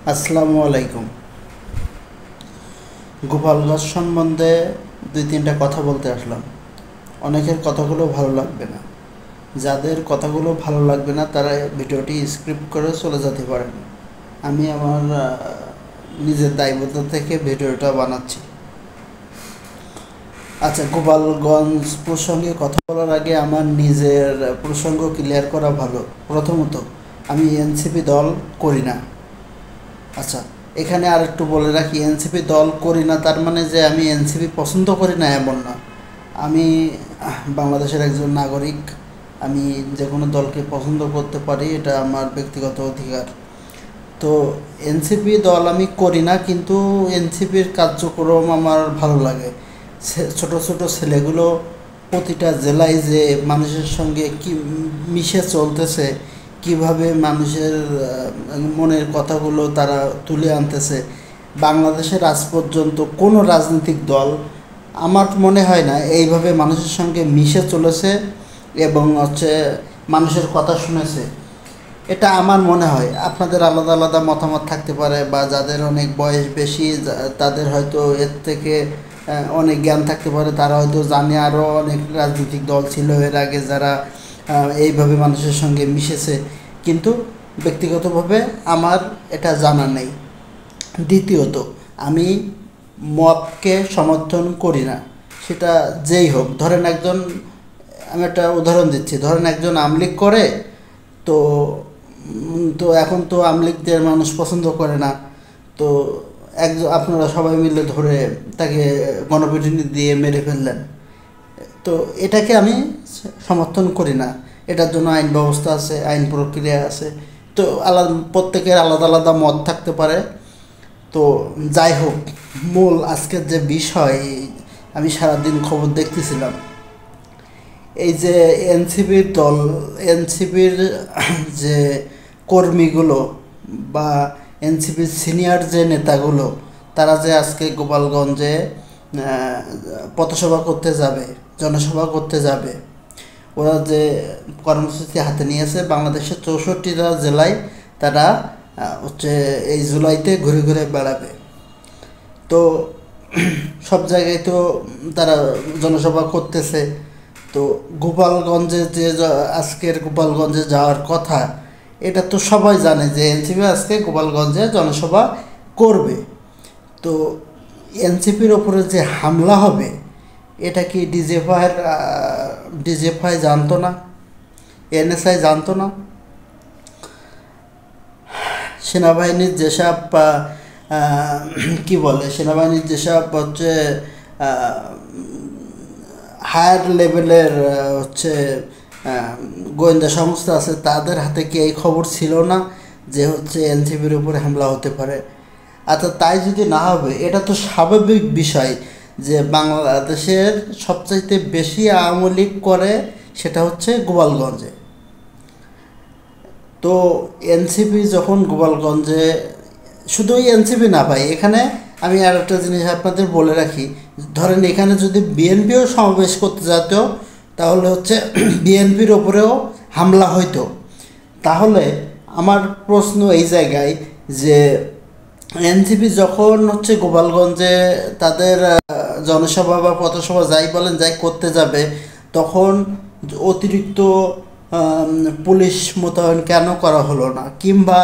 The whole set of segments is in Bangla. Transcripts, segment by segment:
আসসালামু আলাইকুম। গোপালগঞ্জ সম্বন্ধে দুই তিনটা কথা বলতে আসলাম। অনেকের কথাগুলো ভালো লাগবে না, যাদের কথাগুলো ভালো লাগবে না তারা ভিডিওটি স্ক্রিপ্ট করে চলে যেতে পারেন। আমি আমার নিজের দায়বদ্ধতা থেকে ভিডিওটা বানাচ্ছি। আচ্ছা, গোপালগঞ্জ প্রসঙ্গে কথা বলার আগে আমার নিজের প্রসঙ্গ ক্লিয়ার করা ভালো। প্রথমত, আমি এনসিপি দল করি না। আচ্ছা, এখানে আর একটু বলে রাখি, এনসিপি দল করি না তার মানে যে আমি এনসিপি পছন্দ করি না এমন না। আমি বাংলাদেশের একজন নাগরিক, আমি যে কোনো দলকে পছন্দ করতে পারি, এটা আমার ব্যক্তিগত অধিকার। তো এনসিপি দল আমি করি না, কিন্তু এনসিপির কার্যক্রম আমার ভালো লাগে। ছোট ছোট ছেলেগুলো প্রতিটা জেলায় যে মানুষের সঙ্গে কি মিশে চলতেছে, কিভাবে মানুষের মনের কথাগুলো তারা তুলে আনতেছে। বাংলাদেশের আজ পর্যন্ত কোনো রাজনৈতিক দল আমার মনে হয় না এইভাবে মানুষের সঙ্গে মিশে চলেছে এবং মানুষের কথা শুনেছে। এটা আমার মনে হয়। আপনাদের আলাদা আলাদা মতামত থাকতে পারে, বা যাদের অনেক বয়স বেশি তাদের হয়তো এর থেকে অনেক জ্ঞান থাকতে পারে, তারা হয়তো জানে আরও অনেক রাজনৈতিক দল ছিল এর আগে যারা এইভাবে মানুষের সঙ্গে মিশেছে, কিন্তু ব্যক্তিগতভাবে আমার এটা জানা নেই। দ্বিতীয়ত, আমি মবকে সমর্থন করি না, সেটা যেই হোক। ধরেন একজন, আমি একটা উদাহরণ দিচ্ছি, ধরেন একজন আমলিগ করে, তো তো এখন তো আমলিগদের মানুষ পছন্দ করে না, তো একজন আপনারা সবাই মিলে ধরে তাকে গণপিটুনি দিয়ে মেরে ফেললেন, তো এটাকে আমি সমর্থন করি না। এটার জন্য আইন ব্যবস্থা আছে, আইন প্রক্রিয়া আছে। তো প্রত্যেকের আলাদা আলাদা মত থাকতে পারে। তো যাই হোক, মূল আজকের যে বিষয়, আমি সারাদিন খবর দেখতেছিলাম, এই যে এনসিপির দল, এনসিপির যে কর্মীগুলো বা এনসিপির সিনিয়র যে নেতাগুলো, তারা যে আজকে গোপালগঞ্জে পথসভা করতে যাবে, জনসভা করতে যাবে, ওরা যে কর্মসূচি হাতে নিয়েছে, বাংলাদেশের 64টা জেলায় তারা এই জুলাইতে ঘুরে ঘুরে বেড়াবে। তো সব জায়গায় তো তারা জনসভা করতেছে। তো গোপালগঞ্জে যে আজকের গোপালগঞ্জে যাওয়ার কথা, এটা তো সবাই জানে যে এনসিপি আজকে গোপালগঞ্জে জনসভা করবে। তো এনসিপির ওপরে যে হামলা হবে, এটা কি ডিজিএফআই জানতো না? এনএসআই জানতো না? সেনাবাহিনীর যেসব কি বলে, সেনাবাহিনীর যেসব হায়ার লেভেলের গোয়েন্দা সংস্থা আছে, তাদের হাতে কি এই খবর ছিল না যে এনসিপির উপরে হামলা হতে পারে? আচ্ছা, তাই যদি না হবে, এটা তো স্বাভাবিক বিষয় যে বাংলাদেশের সবচাইতে বেশি আওয়ামী লীগ করে সেটা হচ্ছে গোপালগঞ্জে। তো এনসিপি যখন গোপালগঞ্জে, শুধু ওই এনসিপি না ভাই, এখানে আমি আর একটা জিনিস আপনাদের বলে রাখি, ধরেন এখানে যদি বিএনপিও সমাবেশ করতে যেত, তাহলে বিএনপির ওপরেও হামলা হইতো। তাহলে আমার প্রশ্ন এই জায়গায় যে এনসিপি যখন গোপালগঞ্জে তাদের জনসভা বা পথসভা যাই বলেন যাই করতে যাবে, তখন অতিরিক্ত পুলিশ মোতায়েন কেন করা হলো না? কিংবা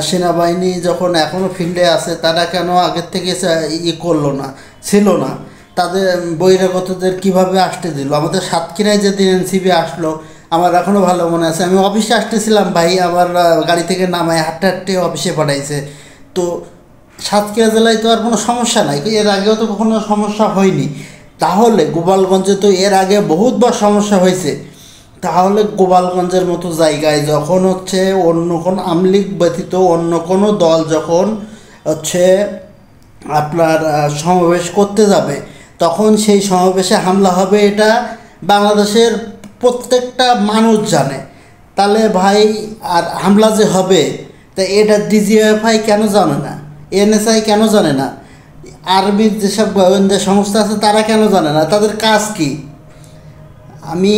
সেনাবাহিনী যখন এখনও ফিল্ডে আছে, তারা কেন আগের থেকে করলো না, ছিল না? তাদের বহিরাগতদের কিভাবে আসতে দিল? আমাদের সাতক্ষীরায় যেদিন এনসিপি আসলো, আমার এখনও ভালো মনে আছে, আমি অফিসে আসতেছিলাম, ভাই আমার গাড়ি থেকে নামায় হাঁটতে হাঁটতে অফিসে পাঠাইছে। তো সাতক্ষীরা জেলায় তো আর কোনো সমস্যা নাই, এর আগেও তো কখনো সমস্যা হয়নি। তাহলে গোপালগঞ্জে তো এর আগে বহুতবার সমস্যা হয়েছে। তাহলে গোপালগঞ্জের মতো জায়গায় যখন অন্য কোনো আমলিগ ব্যতীত অন্য কোনো দল যখন হচ্ছে আপনার সমাবেশ করতে যাবে, তখন সেই সমাবেশে হামলা হবে, এটা বাংলাদেশের প্রত্যেকটা মানুষ জানে। তাহলে ভাই, আর হামলা যে হবে, তা এটা ডিজিএফআই কেন জানে না? এনএসআই কেন জানে না? আর্মির যেসব গোয়েন্দা সংস্থা আছে তারা কেন জানে না? তাদের কাজ কি? আমি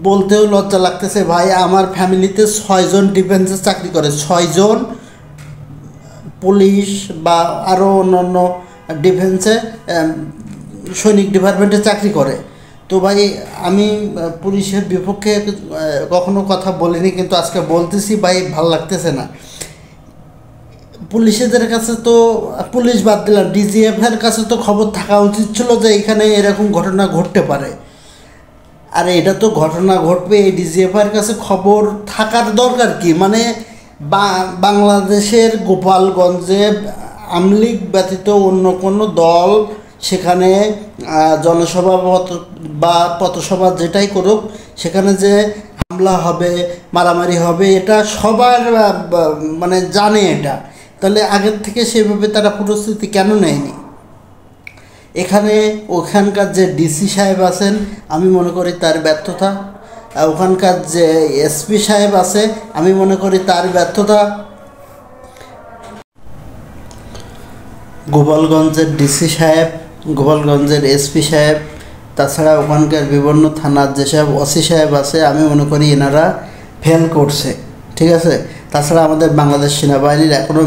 বলতেও লজ্জা লাগতেছে ভাই, আমার ফ্যামিলিতে 6 জন ডিফেন্সে চাকরি করে, 6 জন পুলিশ বা আরও অন্যান্য ডিফেন্সে সৈনিক ডিপার্টমেন্টে চাকরি করে। তো ভাই আমি পুলিশের বিপক্ষে কখনো কথা বলিনি, কিন্তু আজকে বলতেছি ভাই, ভালো লাগতেছে না। পুলিশেদের কাছে তো, পুলিশ বাদ দিলাম, ডিজিএফের কাছে তো খবর থাকা উচিত ছিল যে এখানে এরকম ঘটনা ঘটতে পারে। আর এটা তো ঘটনা ঘটবে, এই ডিজিএফের কাছে খবর থাকার দরকার কি? মানে বাংলাদেশের গোপালগঞ্জে আমলিগ ব্যতীত অন্য কোনো দল সেখানে জনসভা বা পথসভা যেটাই করুক, সেখানে যে হামলা হবে, মারামারি হবে, এটা সবার মানে জানে এটা। তাহলে আগের থেকে সেভাবে তারা প্রস্তুতি কেন নেয়নি? এখানে ওখানকার যে ডিসি সাহেব আছেন, আমি মনে করি তার ব্যর্থতা। ওখানকার যে এসপি সাহেব আছে, আমি মনে করি তার ব্যর্থতা। গোপালগঞ্জের ডিসি সাহেব, গোপালগঞ্জের এসপি সাহেব, তাছাড়া ওখানকার বিভিন্ন থানার যেসব ওসি সাহেব আছে, আমি মনে করি এনারা ফেল করছে, ঠিক আছে। তাছাড়া আমাদের বাংলাদেশ সেনাবাহিনীর এখনও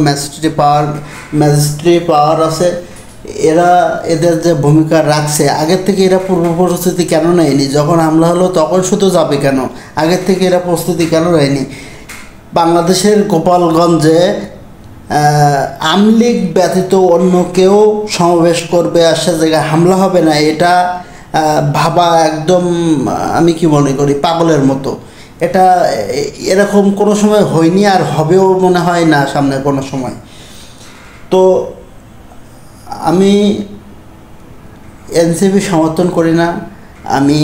ম্যাজিস্ট্রি পাওয়ার আছে, এরা এদের যে ভূমিকা রাখছে, আগের থেকে এরা পূর্ব প্রস্তুতি কেন নেয়নি? যখন হামলা হলো তখন শুধু যাবে কেন? আগের থেকে এরা প্রস্তুতি কেন নেয়নি? বাংলাদেশের গোপালগঞ্জে আমলিগ ব্যতীত অন্য কেউ সমাবেশ করবে আর সে জায়গায় হামলা হবে না, এটা ভাবা একদম, আমি কি মনে করি, পাগলের মতো। এটা এরকম কোনো সময় হয়নি, আর হবেও মনে হয় না সামনে কোনো সময়। তো আমি এনসিপি সমর্থন করি না। আমি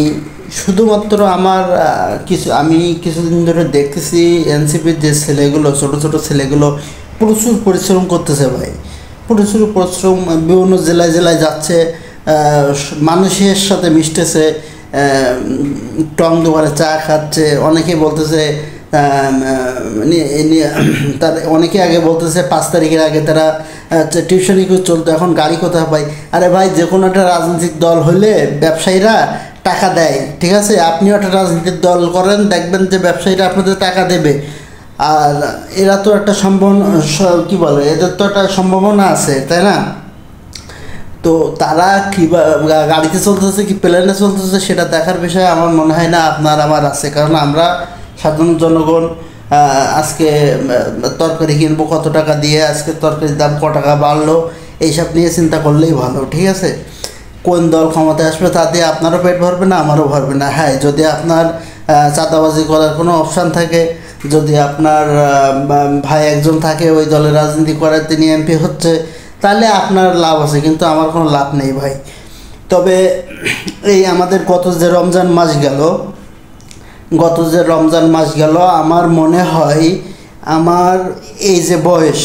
শুধুমাত্র আমি কিছুদিন ধরে দেখতেছি এনসিপির যে ছেলেগুলো, ছোটো ছোটো ছেলেগুলো প্রচুর পরিশ্রম করতেছে ভাই, প্রচুর পরিশ্রম। বিভিন্ন জেলায় জেলায় যাচ্ছে, মানুষের সাথে মিশতেছে, টং দোকানে চা খাচ্ছে। অনেকে বলতেছে তার অনেকে আগে বলতেছে 5 তারিখের আগে তারা টিউশনি করে চলতো, এখন গাড়ি কোথায় পাই? আরে ভাই, যে কোনো একটা রাজনৈতিক দল হলে ব্যবসায়ীরা টাকা দেয়, ঠিক আছে? আপনিও একটা রাজনৈতিক দল করেন, দেখবেন যে ব্যবসায়ীরা আপনাদের টাকা দেবে। আর এরা তো একটা কী বলে, এদের তো একটা সম্ভাবনা আছে, তাই না? তো তারা কী গাড়িতে চলতেছে কি প্লেনে চলতেছে সেটা দেখার বিষয়ে আমার মনে হয় না আপনার আমার আছে। কারণ আমরা সাধারণ জনগণ আজকে তরকারি কিনবো কত টাকা দিয়ে, আজকে তরকারির দাম কত টাকা বাড়লো, এইসব নিয়ে চিন্তা করলেই ভালো, ঠিক আছে? কোন দল ক্ষমতায় আসবে তা দিয়ে আপনারও পেট ভরবে না, আমারও ভরবে না। হ্যাঁ, যদি আপনার চাঁদাবাজি করার কোনো অপশান থাকে, যদি আপনার ভাই একজন থাকে ওই দলের রাজনীতি করে, তিনি এমপি হচ্ছে, তাহলে আপনার লাভ আছে, কিন্তু আমার কোনো লাভ নেই ভাই। তবে এই আমাদের গত যে রমজান মাস গেল, আমার মনে হয় আমার এই যে বয়স,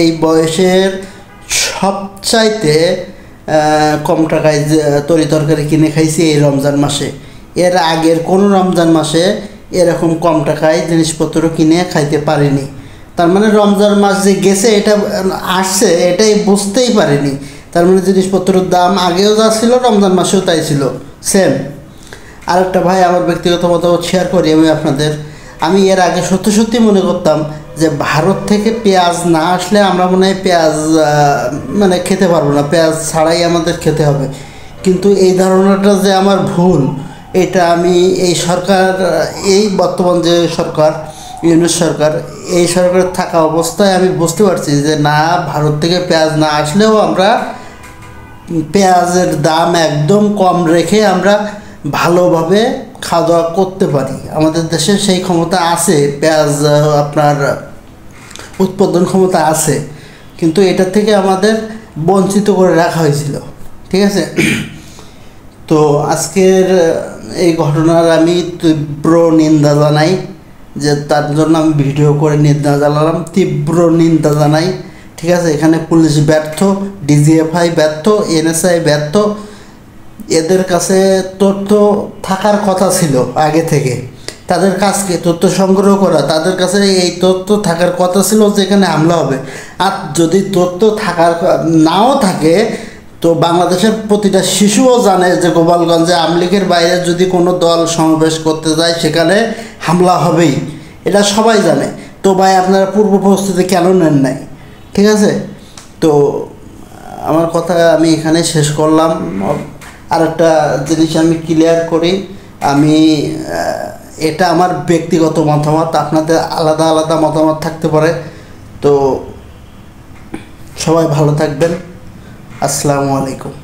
এই বয়সের সবচাইতে কম টাকায় তরি তরকারি কিনে খাইছি এই রমজান মাসে। এর আগের কোনো রমজান মাসে এরকম কম টাকায় জিনিসপত্র কিনে খাইতে পারিনি। তার মানে রমজান মাস যে গেছে, এটা আসছে, এটাই বুঝতেই পারিনি। তার মানে জিনিসপত্রের দাম আগেও যা ছিল রমজান মাসেও তাই ছিল, সেম। আরেকটা ভাই, আমার ব্যক্তিগত মতামত শেয়ার করি আমি এর আগে সত্যি মনে করতাম যে ভারত থেকে পেঁয়াজ না আসলে আমরা মনে হয় পেঁয়াজ মানে খেতে পারবো না, পেঁয়াজ ছাড়াই আমাদের খেতে হবে। কিন্তু এই ধারণাটা যে আমার ভুল, এটা আমি এই বর্তমান যে সরকার, ইউনিট সরকার, এই সরকারের থাকা অবস্থায় আমি বুঝতে পারছি যে না, ভারত থেকে পেঁয়াজ না আসলেও আমরা পেঁয়াজের দাম একদম কম রেখে আমরা ভালোভাবে খাওয়া দাওয়া করতে পারি। আমাদের দেশে সেই ক্ষমতা আছে, পেঁয়াজ আপনার উৎপাদন ক্ষমতা আছে, কিন্তু এটা থেকে আমাদের বঞ্চিত করে রাখা হয়েছিল, ঠিক আছে? তো আজকের এই ঘটনার আমি তীব্র নিন্দা জানাই, যে তার জন্য আমি ভিডিও করে নিন্দা জানালাম, তীব্র নিন্দা জানাই, ঠিক আছে? এখানে পুলিশ ব্যর্থ, ডিজিএফআই ব্যর্থ, এনএসআই ব্যর্থ। এদের কাছে তথ্য থাকার কথা ছিল আগে থেকে, তাদের কাজকে তথ্য সংগ্রহ করা, তাদের কাছে এই তথ্য থাকার কথা ছিল যে এখানে হামলা হবে। আর যদি তথ্য নাও থাকে, তো বাংলাদেশের প্রতিটা শিশুও জানে যে গোপালগঞ্জে আমলিগের বাইরে যদি কোনো দল সমাবেশ করতে যায় সেখানে হামলা হবেই, এটা সবাই জানে। তো ভাই, আপনারা পূর্ব প্রস্তুতি কেন নেন নাই? ঠিক আছে? তো আমার কথা আমি এখানে শেষ করলাম। আর একটা জিনিস আমি ক্লিয়ার করি, আমি এটা আমার ব্যক্তিগত মতামত, আপনাদের আলাদা আলাদা মতামত থাকতে পারে। তো সবাই ভালো থাকবেন। আসসালামু আলাইকুম।